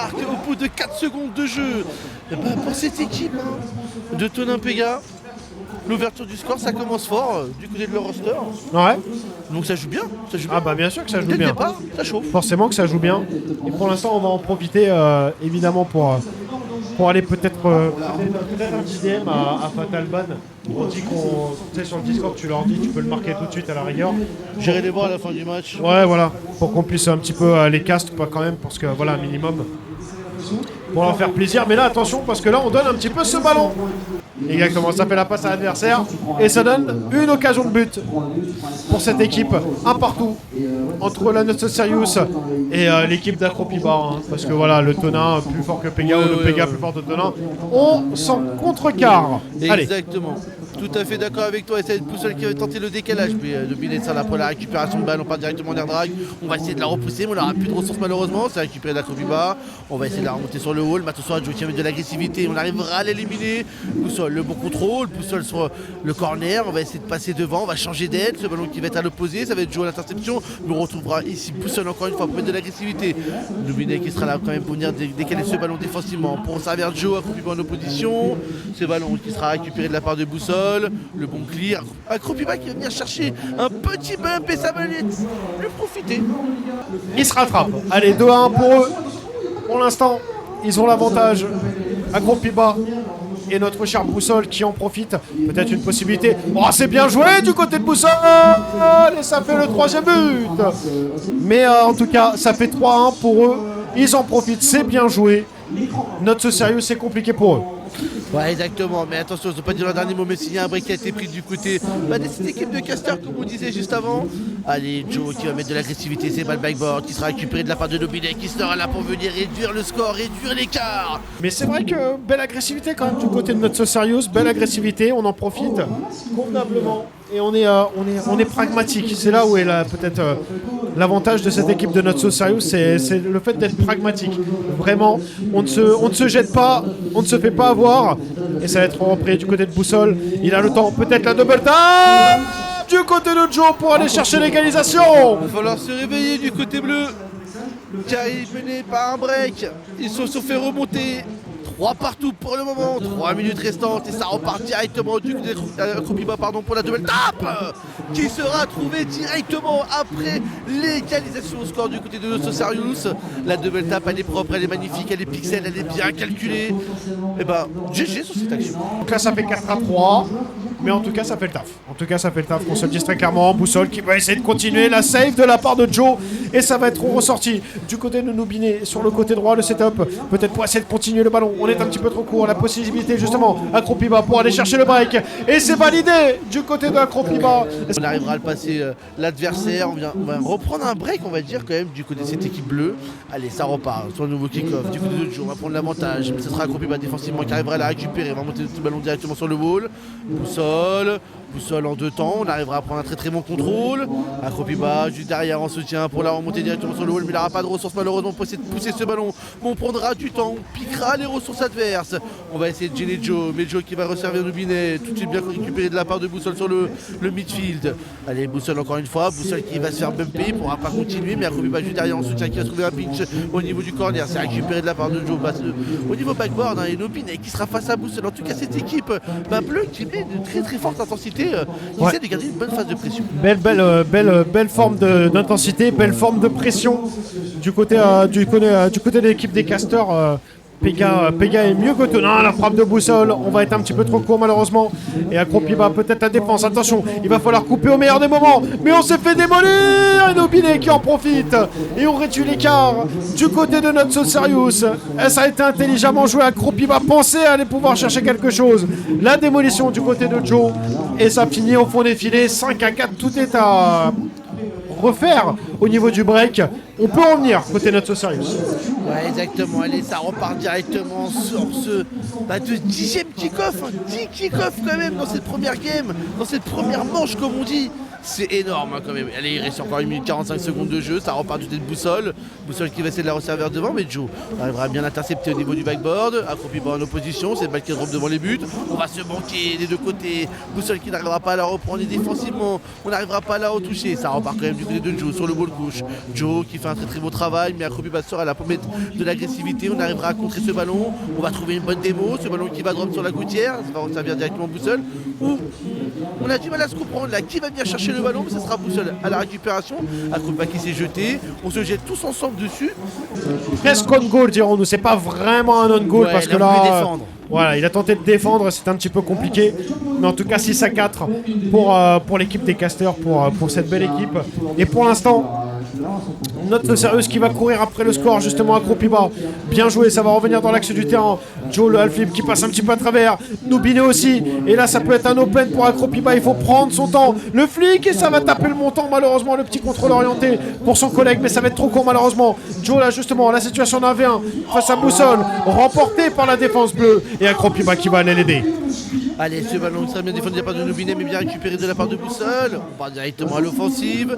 marque au bout de 4 secondes de jeu. Et bah, pour cette équipe de Tonin Pega, l'ouverture du score, ça commence fort du côté de leur roster. Ouais. Donc ça joue bien. Ah bah bien sûr que ça joue Dès le bien. départ, ça chauffe. Forcément que ça joue bien. Et pour l'instant, on va en profiter évidemment pour aller peut-être un petit DM à Fatalban. On dit qu'on, tu sais, sur le Discord, tu leur dis, tu peux le marquer tout de suite à la rigueur. J'irai les voir à la fin du match. Ouais, voilà, pour qu'on puisse un petit peu les cast, pas quand même, parce que voilà, un minimum. Pour leur faire plaisir. Mais là, attention, parce que là, on donne un petit peu ce ballon. Exactement, ça fait la passe à l'adversaire. Et ça donne une occasion de but pour cette équipe. Un partout entre la Not So Serious et l'équipe d'Acropiba. Hein, parce que voilà, le Tonin plus fort que Pega, ou le Pega plus fort que Tonin. On s'en contrecarre. Exactement. Tout à fait d'accord avec toi. Et c'est Poussol qui va tenter le décalage. Puis de ça là pour la récupération de balle. On part directement en air drag. On va essayer de la repousser, mais on n'aura plus de ressources malheureusement. C'est récupéré d'Acropiba. On va essayer de la remonter sur le hall. Mais attention à Joe qui met de l'agressivité. On arrivera à l'éliminer. Poussol, le bon contrôle. Poussol sur le corner. On va essayer de passer devant. On va changer d'aide. Ce ballon qui va être à l'opposé. Ça va être Joe à l'interception. On retrouvera ici Poussol encore une fois pour mettre de l'agressivité. Dominé qui sera là quand même pour venir décaler ce ballon défensivement. Pour servir Joe Acropiba en opposition. Ce ballon qui sera récupéré de la part de Boussole. Le bon clear. Acropiba qui va venir chercher un petit bump et ça va lui profiter. Ils se rattrapent. Allez, 2-1 pour eux. Pour l'instant, ils ont l'avantage. Acropiba et notre cher Boussole qui en profite. Peut-être une possibilité. Oh, c'est bien joué du côté de Boussole. Et ça fait le 3e but. Mais en tout cas, ça fait 3-1 pour eux. Ils en profitent. C'est bien joué. Not So Serious, c'est compliqué pour eux. Ouais, exactement, mais attention, je ne veux pas dire le dernier mot, mais s'il y a un break qui a été pris du côté de cette équipe de casters, comme on disait juste avant. Allez, Joe qui va mettre de l'agressivité, c'est pas le backboard qui sera récupéré de la part de Nobinet, qui sera là pour venir réduire le score, réduire l'écart. Mais c'est vrai que belle agressivité quand même du côté de Not So Serious, belle agressivité, on en profite convenablement. Et on est pragmatique. C'est là où est peut-être l'avantage de cette équipe de Not So Serious, c'est le fait d'être pragmatique. Vraiment, on ne se jette pas, on ne se fait pas avoir. Et ça va être repris du côté de Boussole. Il a le temps, peut-être la double tap du côté de Joe pour aller chercher l'égalisation. Il va falloir se réveiller du côté bleu, car il est mené par un break. Ils se sont fait remonter. 3 partout pour le moment, 3 minutes restantes et ça repart directement du côté de Acropiba pour la double tape qui sera trouvée directement après l'égalisation au score du côté de Not So Serious. La double tape, elle est propre, elle est magnifique, elle est pixel, elle est bien calculée. Et bah GG sur cette action. Donc là ça fait 4-3, mais en tout cas ça fait le taf. En tout cas ça fait le taf, on se le dit très clairement. Boussole qui va essayer de continuer la save de la part de Joe et ça va être ressorti du côté de Noubiné sur le côté droit, le setup, peut-être pour essayer de continuer le ballon. On est un petit peu trop court, la possibilité justement Acropiba pour aller chercher le break et c'est validé du côté de Acropiba. On arrivera à le passer l'adversaire, on va reprendre un break on va dire quand même du côté de cette équipe bleue. Allez ça repart sur le nouveau kick-off du côté de Joe, on va prendre l'avantage, mais ce sera Acropiba défensivement qui arrivera à la récupérer, on va monter le ballon directement sur le wall. Boussole en 2 temps, on arrivera à prendre un très très bon contrôle. Acropiba juste derrière en soutien pour la remonter directement sur le wall, mais il n'aura pas de ressources malheureusement pour essayer de pousser ce ballon. Mais on prendra du temps, on piquera les ressources adverses. On va essayer de gêner Joe, mais Joe qui va resservir Noubinet, tout de suite bien récupéré de la part de Boussole sur le midfield. Allez, Boussole encore une fois, Boussole qui va se faire bumper, il ne pourra pas continuer, mais Acropiba juste derrière en soutien qui va trouver un pinch au niveau du corner, c'est récupéré de la part de Joe. Au niveau backboard, et Noubinet qui sera face à Boussole. En tout cas, cette équipe bleue qui met de très très forte intensité, qui essaie de garder une bonne phase de pression. Belle forme d'intensité, belle forme de pression du côté de l'équipe des casters. Pega est mieux que Tonin, la frappe de Boussole, on va être un petit peu trop court malheureusement. Et Acropiba peut-être la défense, attention, il va falloir couper au meilleur des moments. Mais on s'est fait démolir et Nobinet qui en profite. Et on réduit l'écart du côté de Not So Serious. Et ça a été intelligemment joué, Acropiba pensait aller pouvoir chercher quelque chose. La démolition du côté de Joe. Et ça finit au fond des filets, 5-4, tout est à refaire au niveau du break. On peut en venir côté Not So Serious. Ouais, exactement. Allez, ça repart directement sur ce 10e kick-off. 10 kick-off quand même dans cette première game, dans cette première manche comme on dit. C'est énorme quand même. Allez, il reste encore 1 minute 45 secondes de jeu, ça repart du côté de Boussole. Boussole qui va essayer de la resserrer vers devant, mais Joe arrivera bien l'intercepter au niveau du backboard. Accroupi en opposition, c'est le balle qui drop devant les buts. On va se manquer des deux côtés. Boussole qui n'arrivera pas à la reprendre et défensivement, on n'arrivera pas à la retoucher. Ça repart quand même du côté de Joe sur le ball gauche. Joe qui fait un très très beau travail, mais Accroupi sera là pour mettre de l'agressivité. On arrivera à contrer ce ballon. On va trouver une bonne démo. Ce ballon qui va drop sur la gouttière, ça va servir directement Boussole. Ou on a du mal à se comprendre là. Qui va venir chercher le ballon? Ce sera Boussole à la récupération. Accroupi qui s'est jeté. On se jette tous ensemble dessus. Presque on goal, dirons-nous. C'est pas vraiment un on goal parce que là. Défendre. Voilà, il a tenté de défendre, c'est un petit peu compliqué. Mais en tout cas, 6-4 pour l'équipe des Casters, pour cette belle équipe. Et pour l'instant, notre sérieuse qui va courir après le score, justement, accroupi bas. Bien joué, ça va revenir dans l'axe du terrain. Joe, le half-flip qui passe un petit peu à travers. Noubine aussi. Et là, ça peut être un open pour accroupi bas. Il faut prendre son temps. Le flic, et ça va taper le montant, malheureusement. Le petit contrôle orienté pour son collègue, mais ça va être trop court, malheureusement. Joe, là, justement, la situation d'un V1 face à Boussole, remporté par la défense bleue. Et accroupi bas qui va aller l'aider. Allez, ce ballon sera bien défendu de la part de Noubine, mais bien récupéré de la part de Boussole. On part directement à l'offensive.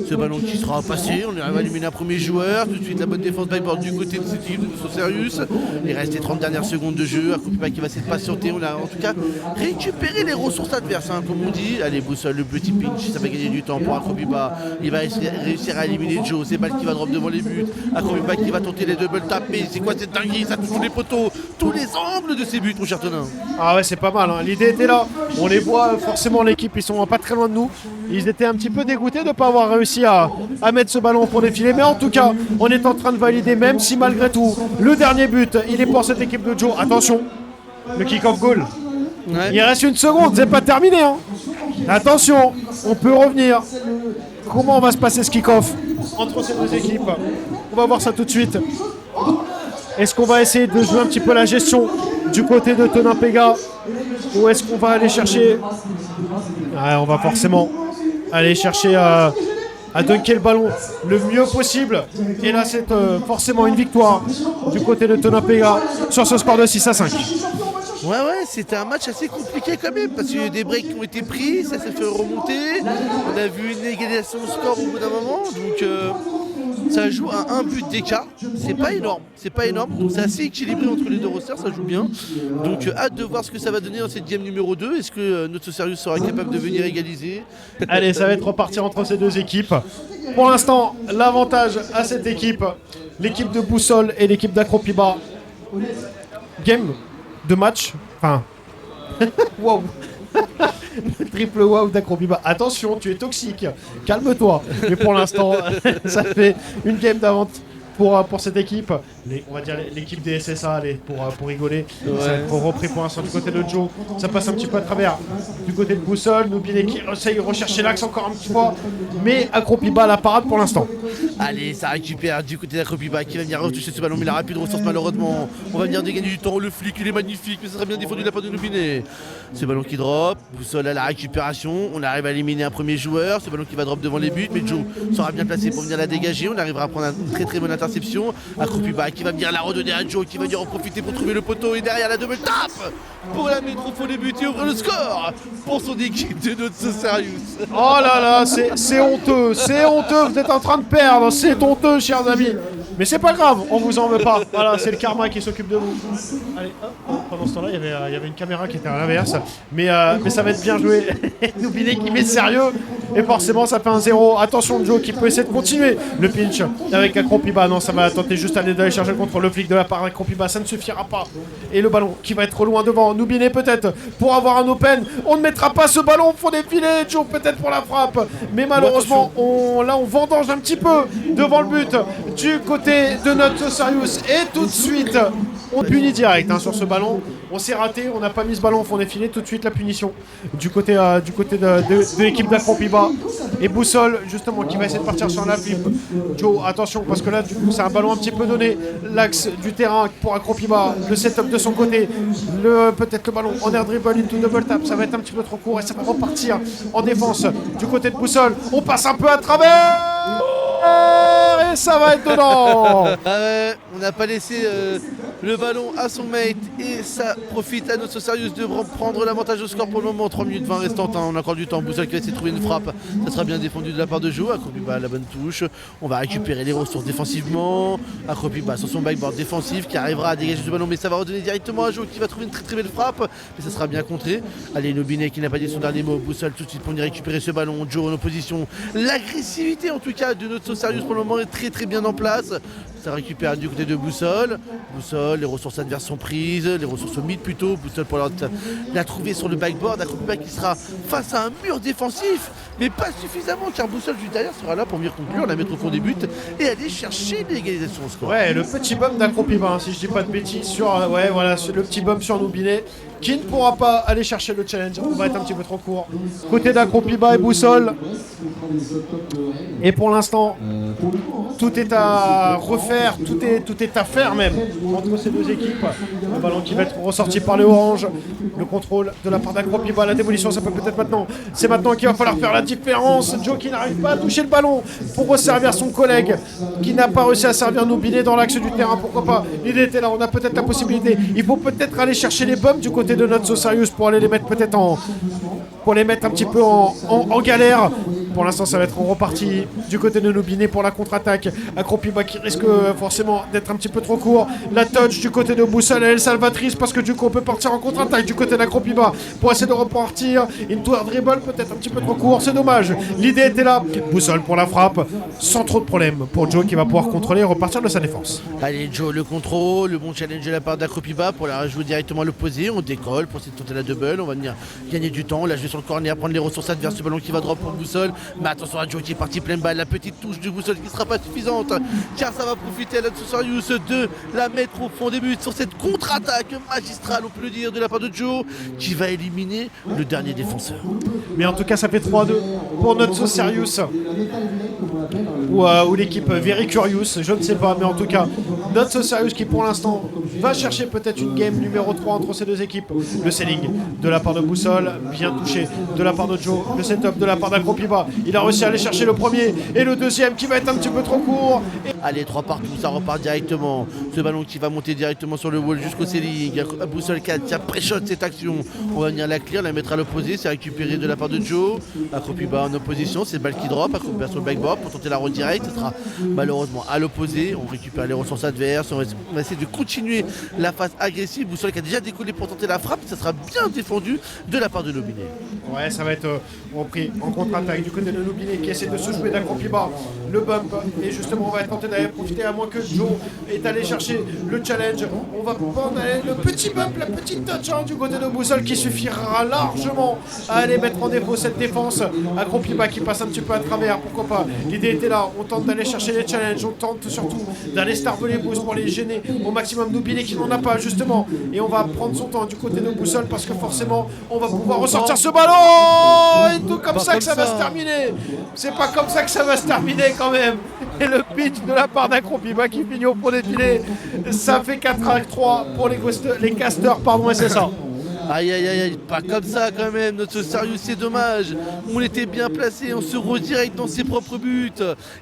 Ce ballon qui sera passé, on arrive à éliminer un premier joueur. Tout de suite la bonne défense backboard du côté de cette équipe de Sirius. Il reste les 30 dernières secondes de jeu. Accroupi bas qui va essayer de patienter. On a en tout cas récupéré les ressources adverses, hein, comme on dit. Allez, Boussole, le petit pinch, ça va gagner du temps pour accroupi bas. Il va réussir à éliminer Joe. C'est balle qui va drop devant les buts. Accroupi bas qui va tenter les double taps. Mais c'est quoi cette dinguerie? Ça touche tous les poteaux, tous les angles de ses buts, mon cher Tonin. Ah ouais, c'est pas mal, hein. L'idée était là. On les voit forcément, l'équipe, ils sont pas très loin de nous. Ils étaient un petit peu dégoûtés de ne pas avoir réussi à mettre ce ballon pour défiler. Mais en tout cas, on est en train de valider, même si malgré tout, le dernier but, il est pour cette équipe de Joe. Attention, le kick-off goal. Ouais. Il reste une seconde, c'est pas terminé, hein. Attention, on peut revenir. Comment va se passer ce kick-off entre ces deux équipes? On va voir ça tout de suite. Est-ce qu'on va essayer de jouer un petit peu la gestion du côté de Tonin Pega, ou est-ce qu'on va aller chercher... Ouais, on va forcément aller chercher à dunker le ballon le mieux possible. Et là, c'est forcément une victoire du côté de Tonin Pega sur ce score de 6-5. Ouais, c'était un match assez compliqué quand même, parce qu'il y a eu des breaks qui ont été pris, ça s'est fait remonter. On a vu une égalisation de score au bout d'un moment, donc ça joue à un but d'écart. C'est pas énorme, donc c'est assez équilibré entre les deux rosters, ça joue bien. Donc hâte de voir ce que ça va donner dans cette game numéro 2. Est-ce que notre Sirius sera capable de venir égaliser? Allez, ça va être reparti entre ces deux équipes. Pour l'instant, l'avantage à cette équipe, l'équipe de Boussole et l'équipe d'Accroupi bas. Game de match, enfin, wow. Triple wow d'Accroupi bas. Attention, tu es toxique. Calme-toi. Mais pour l'instant, ça fait une game d'avance pour cette équipe. On va dire l'équipe des SSA, allez, pour rigoler. Ouais. Ça va être repris pour l'instant du côté de Joe. Ça passe un petit peu à travers du côté de Boussole. Noubine qui essaye de rechercher l'axe encore un petit peu. Mais Accroupi bas la parade pour l'instant. Allez, ça récupère du côté d'Accroupi bas qui va venir retoucher ce ballon, mais il n'a plus de ressources malheureusement. On va venir dégagner du temps. Le flic, il est magnifique, mais ça sera bien défendu de la part de Noubine. Ce ballon qui drop. Boussole à la récupération. On arrive à éliminer un premier joueur. Ce ballon qui va drop devant les buts, mais Joe sera bien placé pour venir la dégager. On arrivera à prendre une très très bonne interception. Accroupi bas qui va venir la redonner à Joe, qui va venir en profiter pour trouver le poteau, et derrière la double tape pour la mettre au fond des buts et ouvrir le score pour son équipe de notre Sirius. Oh là là, c'est honteux, vous êtes en train de perdre, c'est honteux, chers amis. Mais c'est pas grave, on vous en veut pas. Voilà, c'est le karma qui s'occupe de vous. Allez, hop, pendant ce temps-là, il y avait une caméra qui était à l'inverse. Mais ça va être bien joué. N'oubliez qu'il met sérieux. Et forcément, ça fait un 0. Attention, Joe qui peut essayer de continuer le pinch avec Accroupi bas. Non, ça va tenter juste d'aller chercher le contrôle. Le flic de la part d'Accroupi bas, ça ne suffira pas. Et le ballon qui va être trop loin devant. Noubine peut-être pour avoir un open. On ne mettra pas ce ballon, faut défiler. Joe peut-être pour la frappe. Mais malheureusement, on vendange un petit peu devant le but du côté de notre Sirius. Et tout de suite, on punit direct sur ce ballon. On s'est raté, on n'a pas mis ce ballon, faut défiler tout de suite la punition du côté de l'équipe d'Accroupi bas. Et Boussole, justement, qui va essayer de partir sur la flip. Joe, attention, parce que là, du coup, c'est un ballon un petit peu donné. L'axe du terrain pour Accroupi bas, le setup de son côté, peut-être le ballon en air dribble into double tap, ça va être un petit peu trop court et ça va repartir en défense du côté de Boussole. On passe un peu à travers. Et et ça va être dedans. Ah ouais, on n'a pas laissé le ballon à son mate et ça profite à notre Sirius de prendre l'avantage au score pour le moment. 3 minutes 20 restantes, hein. On a encore du temps. Boussole qui va essayer de trouver une frappe. Ça sera bien défendu de la part de Joe. Akropiba la bonne touche. On va récupérer les ressources défensivement. Akropiba sur son backboard défensif qui arrivera à dégager ce ballon, mais ça va redonner directement à Joe qui va trouver une très très belle frappe. Mais ça sera bien contré. Allez, Nobinet qui n'a pas dit son dernier mot. Boussole tout de suite pour venir récupérer ce ballon. Joe en opposition. L'agressivité en tout cas de notre Sirius pour le moment est très très bien en place. Ça récupère du côté de Boussole. Boussole, les ressources adverses sont prises, les ressources au mid plutôt. Boussole pour la trouver sur le backboard. Akropiba qui sera face à un mur défensif, mais pas suffisamment car Boussole juste derrière sera là pour venir conclure, la mettre au fond des buts et aller chercher l'égalisation au score. Ouais, le petit bump d'Akropiba, hein, si je dis pas de bêtises, sur ouais, voilà, le petit bump sur Nobinet, qui ne pourra pas aller chercher le challenge. On va être un petit peu trop court. Côté d'Akropiba et Boussole. Et pour l'instant, tout est à refaire, tout est à faire même entre ces deux équipes. Le ballon qui va être ressorti par les oranges. Le contrôle de la part d'Akropiba, la démolition, ça peut peut-être maintenant. C'est maintenant qu'il va falloir faire la différence. Joe qui n'arrive pas à toucher le ballon pour resservir son collègue qui n'a pas réussi à servir Nobinet dans l'axe du terrain. Pourquoi pas? L'idée était là, on a peut-être la possibilité. Il faut peut-être aller chercher les bumps du côté de notre Sirius pour aller les mettre peut-être pour les mettre un petit peu en galère. Pour l'instant, ça va être reparti du côté de Nobinet pour la contre-attaque. Akropiba qui risque forcément d'être un petit peu trop court. La touch du côté de Boussole, elle est salvatrice parce que du coup, on peut partir en contre-attaque du côté d'Akropiba pour essayer de repartir. Une tour dribble peut-être un petit peu trop court, c'est dommage. L'idée était là. Boussole pour la frappe, sans trop de problème pour Joe qui va pouvoir contrôler et repartir de sa défense. Allez, Joe, le contrôle, le bon challenge de la part d'Akropiba pour la rejouer directement à l'opposé. On décolle pour essayer de tenter la double. On va venir gagner du temps. La jouer sur le corner, prendre les ressources adverses. Ce ballon qui va drop pour Boussole. Mais attention à Joe qui est parti plein balle. La petite touche du Boussole qui ne sera pas suffisante car ça va profiter à notre Sirius de la mettre au fond des buts sur cette contre-attaque magistrale, on peut le dire, de la part de Joe qui va éliminer le dernier défenseur. Mais en tout cas, ça fait 3-2 pour notre Sirius ou l'équipe Very Curious, je ne sais pas, mais en tout cas, notre Sirius qui pour l'instant va chercher peut-être une game numéro 3 entre ces deux équipes. Le selling de la part de Boussole, bien touché de la part de Joe, le setup de la part d'Akropiba. Il a réussi à aller chercher le premier et le deuxième qui va être un petit peu trop court. Allez, 3 partout, ça repart directement. Ce ballon qui va monter directement sur le wall jusqu'au ceiling. Boussole qui a pré-shot cette action. On va venir la clear, la mettre à l'opposé. C'est récupéré de la part de Joe. Akropiba en opposition, c'est le balle qui drop. Akropiba sur le backboard pour tenter la redirect. Ce sera malheureusement à l'opposé. On récupère les ressources adverses. On va essayer de continuer la phase agressive. Boussole qui a déjà décollé pour tenter la frappe. Ça sera bien défendu de la part de Nobinet. Ouais, ça va être repris en contre-attaque du côté de Nobinet qui essaie de se jouer d'Akropiba. Le bump. Et justement, on va tenter d'aller profiter à moins que Joe est allé chercher le challenge. On va prendre le petit bump, la petite touch du côté de Boussole qui suffira largement à aller mettre en défaut cette défense. Akropiba qui passe un petit peu à travers, pourquoi pas. L'idée était là, on tente d'aller chercher les challenges, on tente surtout d'aller starver les boosts pour les gêner au maximum. Nobinet qui n'en a pas justement. Et on va prendre son temps du côté de Boussole parce que forcément on va pouvoir ressortir ce ballon. Et tout comme ça que ça va se terminer. C'est pas comme ça que ça va se terminer quand même. Et le pitch de la part d'Akropiba qui finit au fond des filets. Ça fait 4-3 pour les casters, pardon, et c'est ça. Aïe aïe aïe, pas comme ça quand même, notre Sirius, c'est dommage. On était bien placé, on se redirect dans ses propres buts.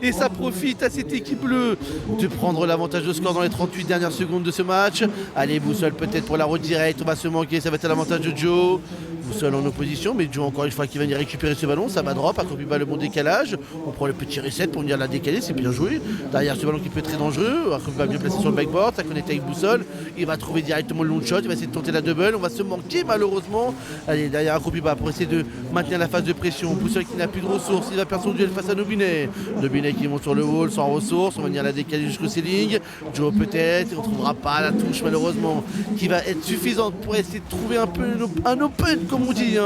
Et ça profite à cette équipe bleue de prendre l'avantage de score dans les 38 dernières secondes de ce match. Allez, Boussole peut-être pour la redirect, on va se manquer, ça va être à l'avantage de Joe. Boussole en opposition, mais Joe encore une fois qui va venir récupérer ce ballon, ça va drop, Akropiba le bon décalage. On prend le petit reset pour venir la décaler, c'est bien joué. Derrière ce ballon qui peut être très dangereux, Akropiba bien placé sur le backboard, ça connecte avec Boussole. Il va trouver directement le long shot, il va essayer de tenter la double, on va se manquer malheureusement. Allez, derrière Akropiba pour essayer de maintenir la phase de pression. Boussole qui n'a plus de ressources, il va perdre son duel face à Nobinet. Nobinet qui monte sur le wall sans ressources, on va venir la décaler jusqu'au ceiling. Joe peut-être, on ne trouvera pas la touche malheureusement qui va être suffisante pour essayer de trouver un peu un open comme on dit.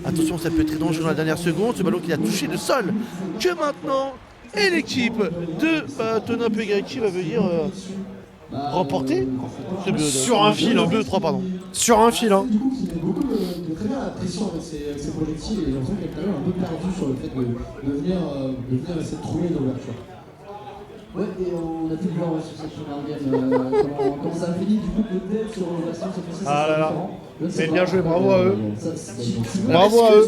Attention, ça peut être très dangereux dans la dernière seconde, ce ballon qui a touché le sol. Que maintenant, et l'équipe de Tonin Pega qui va venir remporter sur un fil. 2-3 pardon. Sur un fil. Très bien la pression avec ses projectiles et j'ai l'impression qu'il est quand même un peu perdu sur le fait de venir essayer de trouver l'ouverture. Ouais, et on a pu voir sur cette première game comment ça a fini, du coup le dev sur l'ovation cette fois-ci. Ah là là, c'est bien joué, bravo à eux. Ça, Bravo à eux.